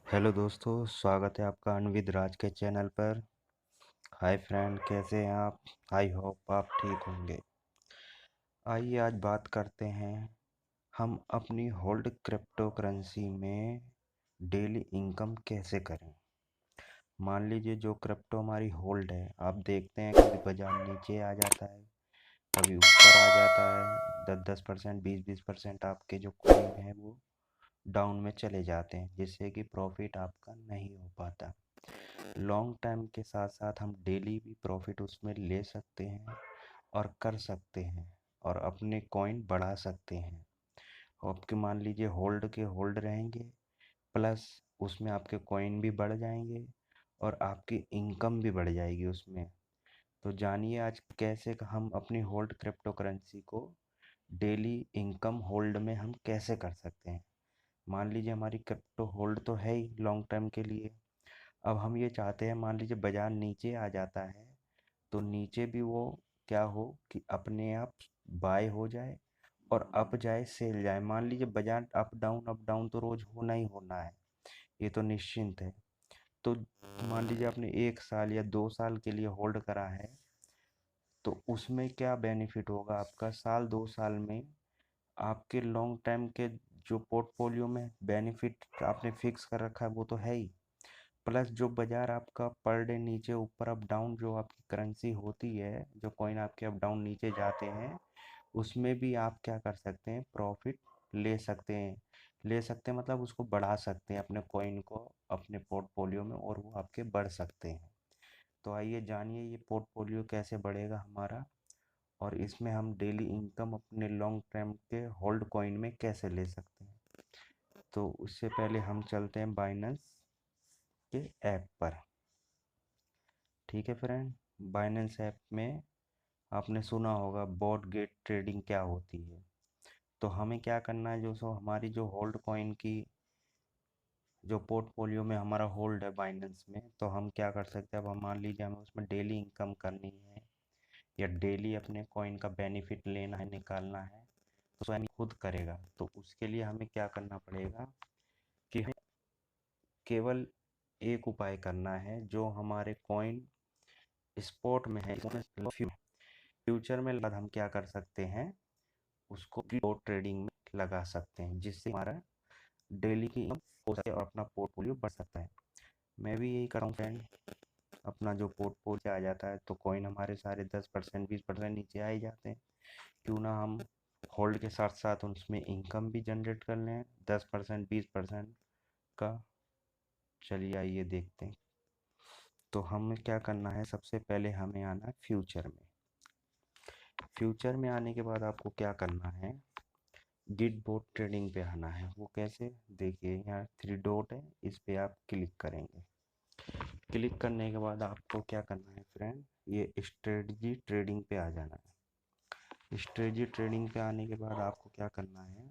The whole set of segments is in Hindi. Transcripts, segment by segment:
हेलो दोस्तों, स्वागत है आपका अनविद राज के चैनल पर। हाय फ्रेंड, कैसे हैं आप? आई होप आप ठीक होंगे। आइए आज बात करते हैं हम अपनी होल्ड क्रिप्टो करेंसी में डेली इनकम कैसे करें। मान लीजिए जो क्रिप्टो हमारी होल्ड है, आप देखते हैं कभी बाजार नीचे आ जाता है, कभी ऊपर आ जाता है। 10-10%, 20-20% आपके जो कॉइन है वो डाउन में चले जाते हैं, जिससे कि प्रॉफिट आपका नहीं हो पाता। लॉन्ग टाइम के साथ साथ हम डेली भी प्रॉफिट उसमें ले सकते हैं और कर सकते हैं और अपने कॉइन बढ़ा सकते हैं। आपके मान लीजिए होल्ड के होल्ड रहेंगे, प्लस उसमें आपके कॉइन भी बढ़ जाएंगे और आपकी इनकम भी बढ़ जाएगी उसमें। तो जानिए आज कैसे हम अपनी होल्ड क्रिप्टो करेंसी को डेली इनकम होल्ड में हम कैसे कर सकते हैं। मान लीजिए हमारी क्रिप्टो होल्ड तो है ही लॉन्ग टर्म के लिए। अब हम ये चाहते हैं, मान लीजिए बाजार नीचे आ जाता है, तो नीचे भी वो क्या हो कि अपने आप बाय हो जाए और अप जाए सेल जाए। मान लीजिए बाजार अप डाउन तो रोज होना ही होना है, ये तो निश्चिंत है। तो मान लीजिए आपने 1 साल या 2 साल के लिए होल्ड करा है, तो उसमें क्या बेनिफिट होगा आपका? साल 2 साल में आपके लॉन्ग टाइम के जो पोर्टफोलियो में बेनिफिट आपने फिक्स कर रखा है वो तो है ही, प्लस जो बाजार आपका पर डे नीचे ऊपर अप डाउन जो आपकी करेंसी होती है, जो कॉइन आपके अप डाउन नीचे जाते हैं, उसमें भी आप क्या कर सकते हैं? प्रॉफिट ले सकते हैं। ले सकते हैं मतलब उसको बढ़ा सकते हैं अपने कॉइन को अपने पोर्टफोलियो में, और वो आपके बढ़ सकते हैं। तो आइए जानिए ये पोर्टफोलियो कैसे बढ़ेगा हमारा, और इसमें हम डेली इनकम अपने लॉन्ग टर्म के होल्ड कॉइन में कैसे ले सकते हैं। तो उससे पहले हम चलते हैं बाइनेंस के ऐप पर। ठीक है फ्रेंड, बाइनेंस ऐप में आपने सुना होगा बॉट गेट ट्रेडिंग क्या होती है। तो हमें क्या करना है, जो सो हमारी जो होल्ड कॉइन की जो पोर्टफोलियो में हमारा होल्ड है बाइनेंस में, तो हम क्या कर सकते हैं? अब हम मान लीजिए हमें उसमें डेली इनकम करनी है या डेली अपने कॉइन का बेनिफिट लेना है, निकालना है, तो स्वयं खुद करेगा। तो उसके लिए हमें क्या करना पड़ेगा कि हमें केवल एक उपाय करना है, जो हमारे कॉइन स्पॉट में है, फ्यूचर में बाद हम क्या कर सकते हैं? उसको डॉट ट्रेडिंग में लगा सकते हैं, जिससे हमारा डेली की इनकम हो सके और अपना पोर्टफोलियो बढ़ सकता है। मैं भी यही कर रहा हूँ फ्रेंड। अपना जो पोर्टफोलियो आ जाता है तो कॉइन हमारे सारे 10% 20% नीचे आ ही जाते हैं। क्यों ना हम होल्ड के साथ साथ उसमें इनकम भी जनरेट कर लें 10% 20% का। चलिए आइए देखते हैं। तो हमें क्या करना है? सबसे पहले हमें आना है फ्यूचर में। फ्यूचर में आने के बाद आपको क्या करना है? गिट बोट ट्रेडिंग पे आना है। वो कैसे? देखिए यहाँ 3 डॉट है, इस पे आप क्लिक करेंगे। क्लिक करने के बाद आपको क्या करना है फ्रेंड? ये स्ट्रेटजी ट्रेडिंग पे आ जाना है। स्ट्रेटजी ट्रेडिंग पे आने के बाद आपको क्या करना है?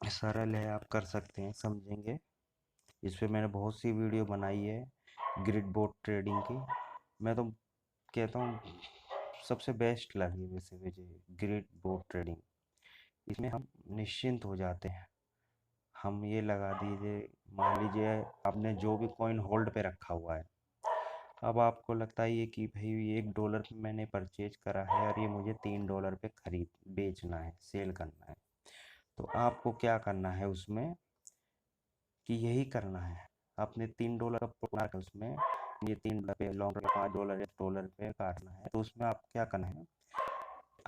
सरल है, आप कर सकते हैं, समझेंगे। इस पे मैंने बहुत सी वीडियो बनाई है ग्रिड बोट ट्रेडिंग की। मैं तो कहता हूँ सबसे बेस्ट लगी वैसे मुझे ग्रिड बोट ट्रेडिंग। इसमें हम निश्चिंत हो जाते हैं। हम ये लगा दीजिए, मान लीजिए आपने जो भी कॉइन होल्ड पे रखा हुआ है, अब आपको लगता है ये कि भाई $1 पे मैंने परचेज करा है और ये मुझे $3 पे खरीद बेचना है, सेल करना है। तो आपको क्या करना है उसमें कि यही करना है। आपने $3 का प्रोग्राम है उसमें, ये $3 पे लॉन्ग रन $5 या $1 पे काटना है। तो उसमें आप क्या करना है?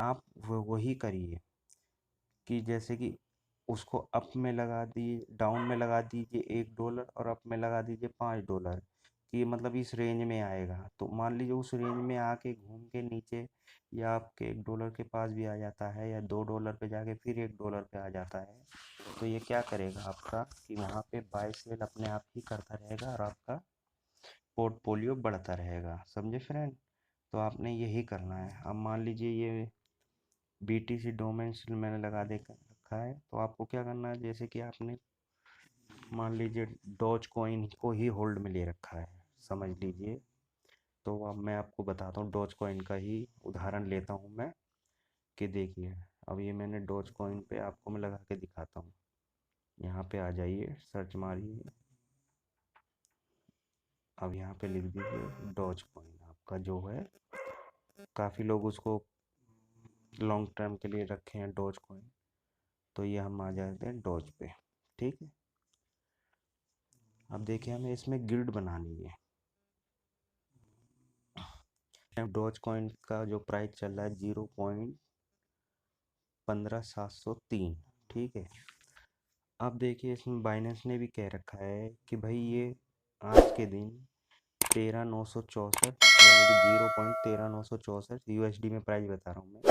आप वही करिए कि जैसे कि उसको अप में लगा दिए, डाउन में लगा दीजिए $1 और अप में लगा दीजिए $5, कि मतलब इस रेंज में आएगा। तो मान लीजिए उस रेंज में आके घूम के नीचे या आपके $1 के पास भी आ जाता है, या $2 पे जाके फिर $1 पे आ जाता है, तो ये क्या करेगा आपका कि वहाँ पे बाय सेल अपने आप ही करता रहेगा और आपका पोर्टफोलियो बढ़ता रहेगा। समझे फ्रेंड? तो आपने यही करना है। अब मान लीजिए ये BTC डोमेन मैंने लगा दे रखा है, तो आपको क्या करना है? जैसे कि आपने मान लीजिए डॉज कॉइन को ही होल्ड में ले रखा है, समझ लीजिए। तो अब मैं आपको बताता हूँ, डॉज कॉइन का ही उदाहरण लेता हूँ मैं, कि देखिए अब ये मैंने डॉज कॉइन पे आपको मैं लगा के दिखाता हूँ। यहाँ पे आ जाइए, सर्च मारिए। अब यहाँ पे लिख दीजिए डॉज कॉइन, आपका जो है काफ़ी लोग उसको लॉन्ग टर्म के लिए रखे हैं डॉज कॉइन। तो ये हम आ जाते हैं डॉज पे। ठीक है, अब देखिए हमें इसमें गिल्ड बनानी है। डॉज कॉइन का जो प्राइस चल रहा है 0.15703। ठीक है, अब देखिए इसमें बाइनेंस ने भी कह रखा है कि भाई ये आज के दिन 13,964 यानी कि 0.13964 यूएसडी में प्राइस बता रहा हूँ मैं,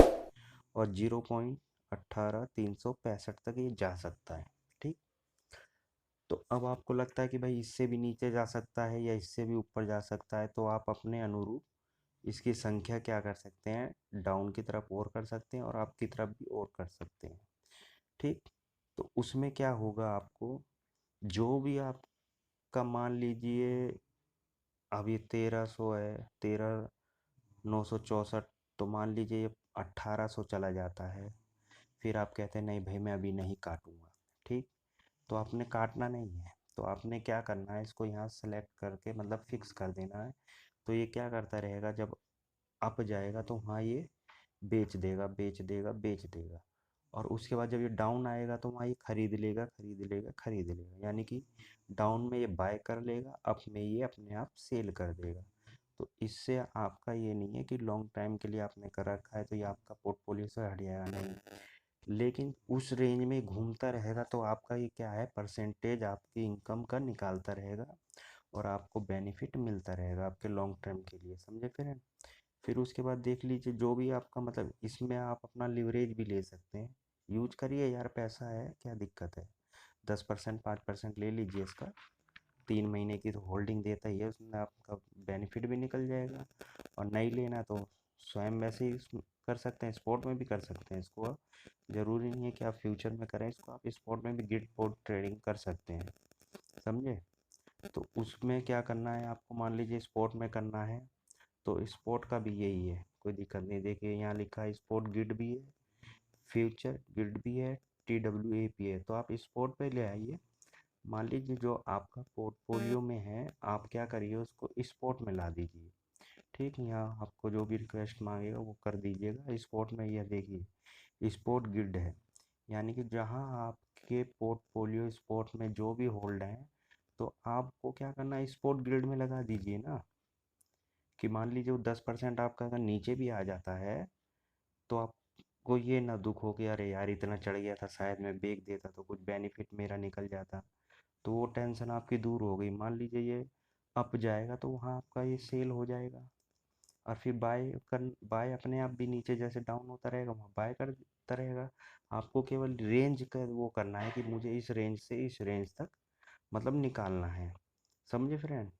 और 0.18365 तक ये जा सकता है। ठीक, तो अब आपको लगता है कि भाई इससे भी नीचे जा सकता है या इससे भी ऊपर जा सकता है, तो आप अपने अनुरूप इसकी संख्या क्या कर सकते हैं, डाउन की तरफ और कर सकते हैं और अप की तरफ भी और कर सकते हैं। ठीक, तो उसमें क्या होगा, आपको जो भी आपका मान लीजिए अब ये 1300 है, 13,964, तो मान लीजिए ये 1800 चला जाता है, फिर आप कहते हैं नहीं भाई मैं अभी नहीं काटूंगा। ठीक, तो आपने काटना नहीं है, तो आपने क्या करना है, इसको यहाँ सेलेक्ट करके मतलब फिक्स कर देना है। तो ये क्या करता रहेगा, जब अप जाएगा तो वहाँ ये बेच देगा, बेच देगा, बेच देगा, और उसके बाद जब ये डाउन आएगा तो वहाँ ये खरीद लेगा, खरीद लेगा, खरीद लेगा, यानी कि डाउन में ये बाय कर लेगा, अप में ये अपने आप सेल कर देगा। तो इससे आपका ये नहीं है कि लॉन्ग टाइम के लिए आपने कर रखा है तो ये आपका पोर्टफोलियो से हट जाएगा, नहीं, लेकिन उस रेंज में घूमता रहेगा तो आपका ये क्या है, परसेंटेज आपकी इनकम का निकालता रहेगा और आपको बेनिफिट मिलता रहेगा आपके लॉन्ग टर्म के लिए। समझे फिर उसके बाद देख लीजिए जो भी आपका मतलब इसमें आप अपना लिवरेज भी ले सकते हैं। यूज करिए यार, पैसा है, क्या दिक्कत है, 10% 5% ले लीजिए इसका, 3 महीने की तो होल्डिंग देता ही है, उसमें आपका बेनिफिट भी निकल जाएगा। और नहीं लेना तो स्वयं वैसे ही कर सकते हैं, स्पॉट में भी कर सकते हैं इसको आप। ज़रूरी नहीं है कि आप फ्यूचर में करें इसको, आप स्पॉट में भी गिट पोर्ट ट्रेडिंग कर सकते हैं। समझे, तो उसमें क्या करना है आपको, मान लीजिए स्पॉट में करना है तो स्पॉट का भी यही है, कोई दिक्कत नहीं। देखिए यहाँ लिखा है स्पॉट गिल्ड भी है, फ्यूचर गिल्ड भी है, TWAP है, तो आप स्पॉट पे ले आइए। मान लीजिए जो आपका पोर्टफोलियो में है, आप क्या करिए उसको स्पॉट में ला दीजिए। ठीक, यहाँ आपको जो भी रिक्वेस्ट मांगेगा वो कर दीजिएगा स्पॉट में। यह देखिए स्पॉट गिल्ड है, यानी कि जहाँ आपके पोर्टफोलियो स्पॉट में जो भी होल्ड हैं, तो आपको क्या करना है, स्पॉट गिल्ड में लगा दीजिए ना। कि मान लीजिए वो 10% आपका अगर नीचे भी आ जाता है तो आपको ये ना दुख हो कि अरे यार इतना चढ़ गया था, शायद मैं बेच देता तो कुछ बेनिफिट मेरा निकल जाता। तो वो टेंशन आपकी दूर हो गई। मान लीजिए ये अप जाएगा तो वहाँ आपका ये सेल हो जाएगा, और फिर बाय अपने आप भी नीचे जैसे डाउन होता रहेगा वहाँ बाय करता रहेगा। आपको केवल रेंज का वो करना है कि मुझे इस रेंज से इस रेंज तक मतलब निकालना है। समझे फ्रेंड,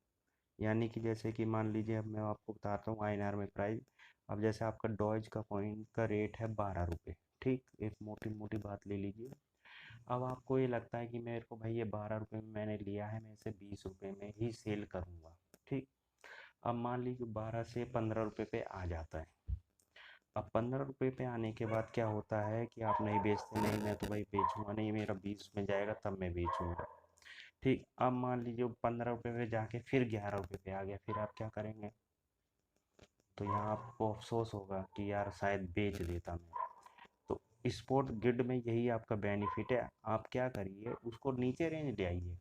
यानी कि जैसे कि मान लीजिए अब मैं आपको बताता हूँ INR में प्राइस। अब जैसे आपका डॉज का कॉइन का रेट है 12 रुपये। ठीक, एक मोटी मोटी बात ले लीजिए। अब आपको ये लगता है कि मेरे को भाई ये 12 रुपये में मैंने लिया है, मैं इसे 20 रुपये में ही सेल करूँगा। ठीक, अब मान लीजिए 12 से 15 रुपये पे आ जाता है। अब 15 रुपये पे आने के बाद क्या होता है कि आप नहीं बेचते, नहीं मैं तो भाई बेचूंगा नहीं, मेरा 20 में जाएगा तब मैं बेचूंगा। ठीक, अब मान लीजिए 15 रुपये पे जाके फिर 11 रुपये पे आ गया, फिर आप क्या करेंगे, तो यहाँ आपको अफसोस होगा कि यार शायद बेच देता मैं। तो स्पॉट गिल्ड में यही आपका बेनिफिट है। आप क्या करिए, उसको नीचे रेंज ले आइए।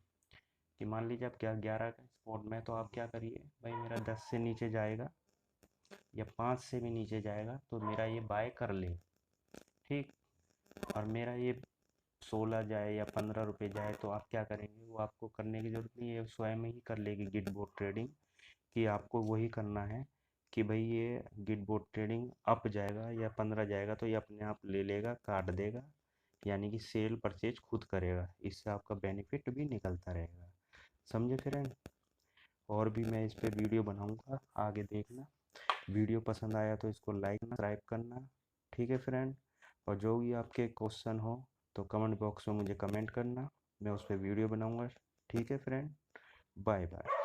कि मान लीजिए आप क्या 11 का स्पॉट में, तो आप क्या करिए, भाई मेरा 10 से नीचे जाएगा या 5 से भी नीचे जाएगा तो मेरा ये बाय कर ले। ठीक, और मेरा ये 16 जाए या 15 रुपये जाए तो आप क्या करेंगे, वो आपको करने की ज़रूरत नहीं है, स्वयं ही कर लेगी गिटबोर्ड ट्रेडिंग। कि आपको वही करना है कि भाई ये गिटबोर्ड ट्रेडिंग अप जाएगा या 15 जाएगा तो ये अपने आप ले लेगा, काट देगा, यानी कि सेल परचेज खुद करेगा, इससे आपका बेनिफिट भी निकलता रहेगा। समझे फ्रेंड, और भी मैं इस पर वीडियो बनाऊंगा, आगे देखना। वीडियो पसंद आया तो इसको लाइक सब्सक्राइब करना। ठीक है फ्रेंड, और जो भी आपके क्वेश्चन हो तो कमेंट बॉक्स में मुझे कमेंट करना, मैं उस पर वीडियो बनाऊंगा। ठीक है फ्रेंड, बाय बाय।